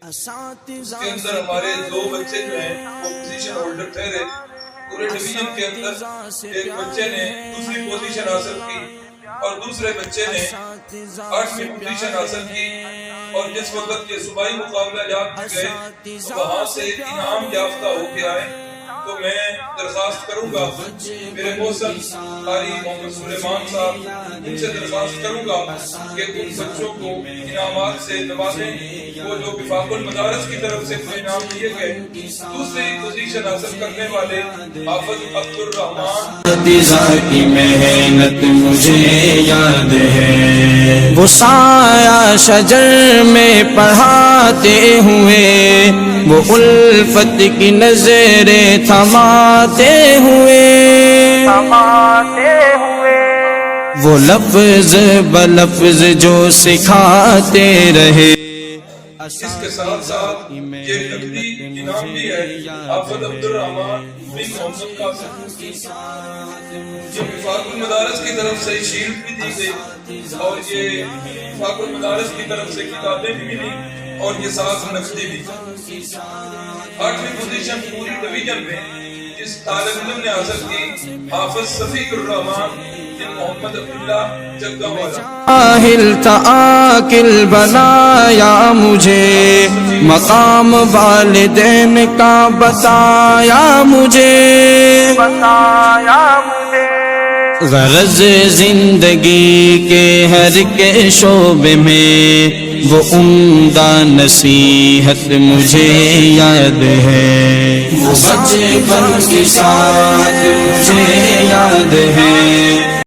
اس کے اندر ہمارے دو بچے جو ہیں وہ پوزیشن ہولڈر ٹھہرے. پورے ڈویژن کے اندر ایک بچے نے دوسری پوزیشن حاصل کی اور دوسرے بچے نے 8ویں پوزیشن حاصل کی. اور جس وقت یہ صوبائی مقابلہ جات میں گئے تو وہاں سے انعام یافتہ ہو کے آئے. تو میں درخواست کروں گا میرے محسن قاری محمد سلیمان صاحب، ان سے درخواست کروں گا کہ ان بچوں کو انعامات سے نوازیں. وہ جو وفاق المدارس کی طرف سے انعام دیے گئے، دوسری پوزیشن حاصل کرنے والے حافظ عبد الرحمان کی محنت مجھے یاد ہے، وہ سایہ شجر میں پڑھاتے ہوئے، وہ الفت کی نظریں تھماتے ہوئے، وہ لفظ بلفظ جو سکھاتے رہے. اس کے ساتھ ساتھ یہ نقدی انعام بھی ہے حافظ عبد الرحمان بن محمد قاسم، جو وفاق المدارس کی طرف سے شیلڈ بھی دی گئی اور یہ وفاق المدارس کی طرف سے کتابیں بھی ملی اور یہ ساتھ نقدی بھی. 8ویں پوزیشن پوری ڈویژن میں جس طالب علم نے حاصل کی حافظ صفی الرحمان بن محمد عبداللہ جگہ والا. آہل تعاقل بنایا مجھے، مقام والدین کا بتایا مجھے، غرض زندگی کے ہر کے شعبے میں وہ عمدہ نصیحت مجھے یاد ہے، وہ بچپن کے ساتھ مجھے یاد ہے.